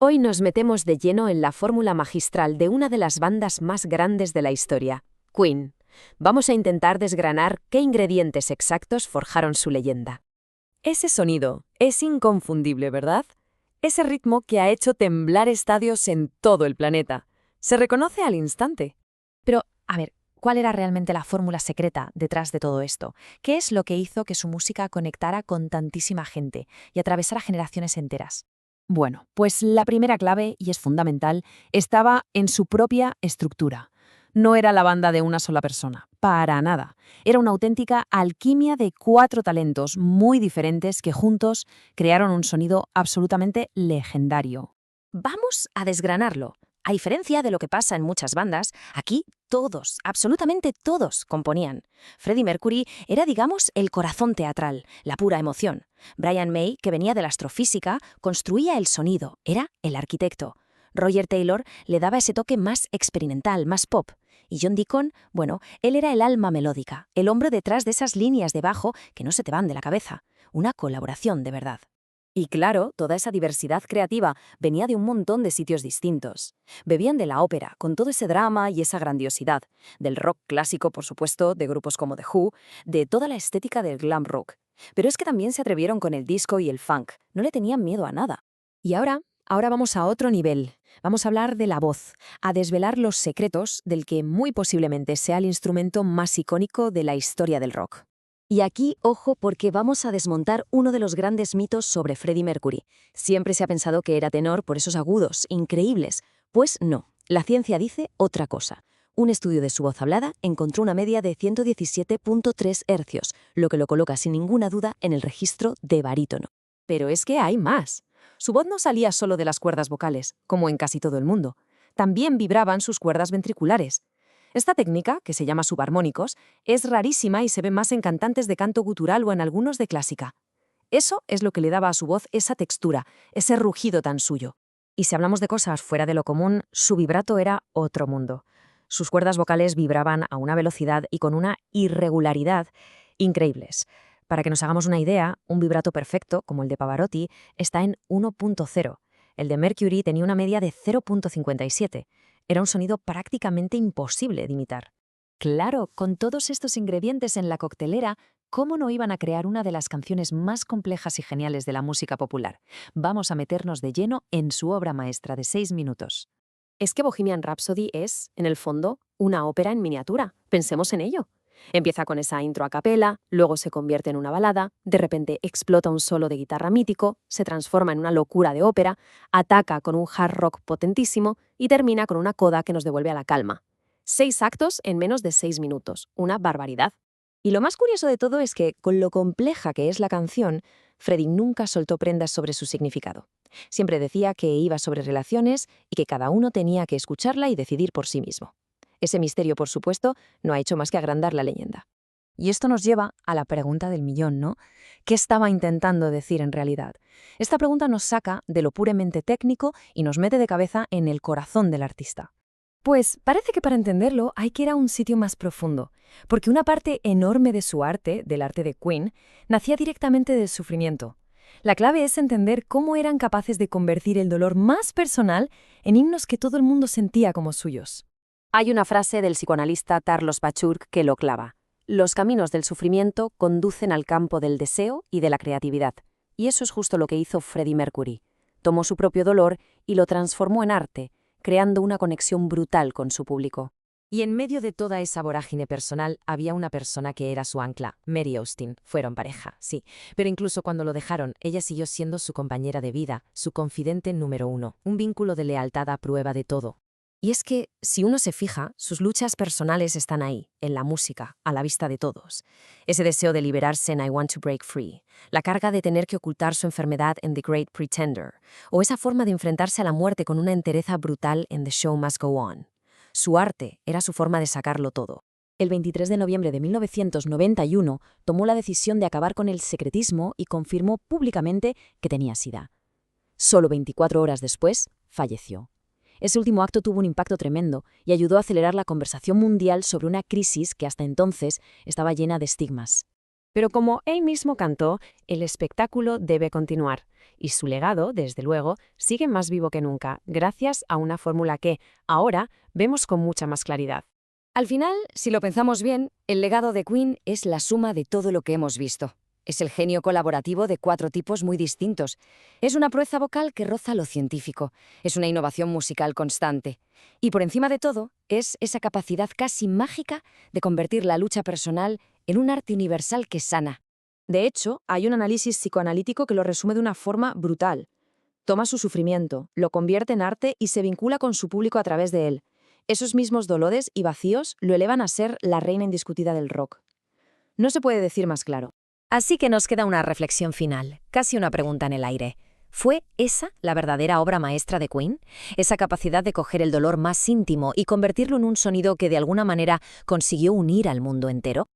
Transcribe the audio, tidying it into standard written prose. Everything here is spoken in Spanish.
Hoy nos metemos de lleno en la fórmula magistral de una de las bandas más grandes de la historia, Queen. Vamos a intentar desgranar qué ingredientes exactos forjaron su leyenda. Ese sonido es inconfundible, ¿verdad? Ese ritmo que ha hecho temblar estadios en todo el planeta. Se reconoce al instante. Pero, a ver, ¿cuál era realmente la fórmula secreta detrás de todo esto? ¿Qué es lo que hizo que su música conectara con tantísima gente y atravesara generaciones enteras? Bueno, pues la primera clave, y es fundamental, estaba en su propia estructura. No era la banda de una sola persona, para nada. Era una auténtica alquimia de 4 talentos muy diferentes que juntos crearon un sonido absolutamente legendario. Vamos a desgranarlo. A diferencia de lo que pasa en muchas bandas, aquí todos, absolutamente todos, componían. Freddie Mercury era, digamos, el corazón teatral, la pura emoción. Brian May, que venía de la astrofísica, construía el sonido, era el arquitecto. Roger Taylor le daba ese toque más experimental, más pop. Y John Deacon, bueno, él era el alma melódica, el hombre detrás de esas líneas de bajo que no se te van de la cabeza. Una colaboración de verdad. Y claro, toda esa diversidad creativa venía de un montón de sitios distintos. Bebían de la ópera, con todo ese drama y esa grandiosidad, del rock clásico, por supuesto, de grupos como The Who, de toda la estética del glam rock. Pero es que también se atrevieron con el disco y el funk, no le tenían miedo a nada. Y ahora vamos a otro nivel. Vamos a hablar de la voz, a desvelar los secretos del que muy posiblemente sea el instrumento más icónico de la historia del rock. Y aquí, ojo, porque vamos a desmontar uno de los grandes mitos sobre Freddie Mercury. Siempre se ha pensado que era tenor por esos agudos, increíbles. Pues no, la ciencia dice otra cosa. Un estudio de su voz hablada encontró una media de 117.3 hercios, lo que lo coloca sin ninguna duda en el registro de barítono. Pero es que hay más. Su voz no salía solo de las cuerdas vocales, como en casi todo el mundo. También vibraban sus cuerdas ventriculares. Esta técnica, que se llama subarmónicos, es rarísima y se ve más en cantantes de canto gutural o en algunos de clásica. Eso es lo que le daba a su voz esa textura, ese rugido tan suyo. Y si hablamos de cosas fuera de lo común, su vibrato era otro mundo. Sus cuerdas vocales vibraban a una velocidad y con una irregularidad increíbles. Para que nos hagamos una idea, un vibrato perfecto, como el de Pavarotti, está en 1.0. El de Mercury tenía una media de 0.57. Era un sonido prácticamente imposible de imitar. Claro, con todos estos ingredientes en la coctelera, ¿cómo no iban a crear una de las canciones más complejas y geniales de la música popular? Vamos a meternos de lleno en su obra maestra de 6 minutos. Es que Bohemian Rhapsody es, en el fondo, una ópera en miniatura. Pensemos en ello. Empieza con esa intro a capela, luego se convierte en una balada, de repente explota un solo de guitarra mítico, se transforma en una locura de ópera, ataca con un hard rock potentísimo y termina con una coda que nos devuelve a la calma. 6 actos en menos de 6 minutos, una barbaridad. Y lo más curioso de todo es que, con lo compleja que es la canción, Freddie nunca soltó prendas sobre su significado. Siempre decía que iba sobre relaciones y que cada uno tenía que escucharla y decidir por sí mismo. Ese misterio, por supuesto, no ha hecho más que agrandar la leyenda. Y esto nos lleva a la pregunta del millón, ¿no? ¿Qué estaba intentando decir en realidad? Esta pregunta nos saca de lo puramente técnico y nos mete de cabeza en el corazón del artista. Pues parece que para entenderlo hay que ir a un sitio más profundo, porque una parte enorme de su arte, del arte de Queen, nacía directamente del sufrimiento. La clave es entender cómo eran capaces de convertir el dolor más personal en himnos que todo el mundo sentía como suyos. Hay una frase del psicoanalista Carlos Pachurk que lo clava. Los caminos del sufrimiento conducen al campo del deseo y de la creatividad. Y eso es justo lo que hizo Freddie Mercury. Tomó su propio dolor y lo transformó en arte, creando una conexión brutal con su público. Y en medio de toda esa vorágine personal había una persona que era su ancla, Mary Austin. Fueron pareja, sí, pero incluso cuando lo dejaron, ella siguió siendo su compañera de vida, su confidente número 1, un vínculo de lealtad a prueba de todo. Y es que, si uno se fija, sus luchas personales están ahí, en la música, a la vista de todos. Ese deseo de liberarse en I Want to Break Free, la carga de tener que ocultar su enfermedad en The Great Pretender, o esa forma de enfrentarse a la muerte con una entereza brutal en The Show Must Go On. Su arte era su forma de sacarlo todo. El 23 de noviembre de 1991 tomó la decisión de acabar con el secretismo y confirmó públicamente que tenía SIDA. Solo 24 horas después, falleció. Ese último acto tuvo un impacto tremendo y ayudó a acelerar la conversación mundial sobre una crisis que hasta entonces estaba llena de estigmas. Pero como él mismo cantó, el espectáculo debe continuar. Y su legado, desde luego, sigue más vivo que nunca, gracias a una fórmula que, ahora, vemos con mucha más claridad. Al final, si lo pensamos bien, el legado de Queen es la suma de todo lo que hemos visto. Es el genio colaborativo de 4 tipos muy distintos. Es una proeza vocal que roza lo científico. Es una innovación musical constante. Y por encima de todo, es esa capacidad casi mágica de convertir la lucha personal en un arte universal que sana. De hecho, hay un análisis psicoanalítico que lo resume de una forma brutal. Toma su sufrimiento, lo convierte en arte y se vincula con su público a través de él. Esos mismos dolores y vacíos lo elevan a ser la reina indiscutida del rock. No se puede decir más claro. Así que nos queda una reflexión final, casi una pregunta en el aire. ¿Fue esa la verdadera obra maestra de Queen? Esa capacidad de coger el dolor más íntimo y convertirlo en un sonido que de alguna manera consiguió unir al mundo entero.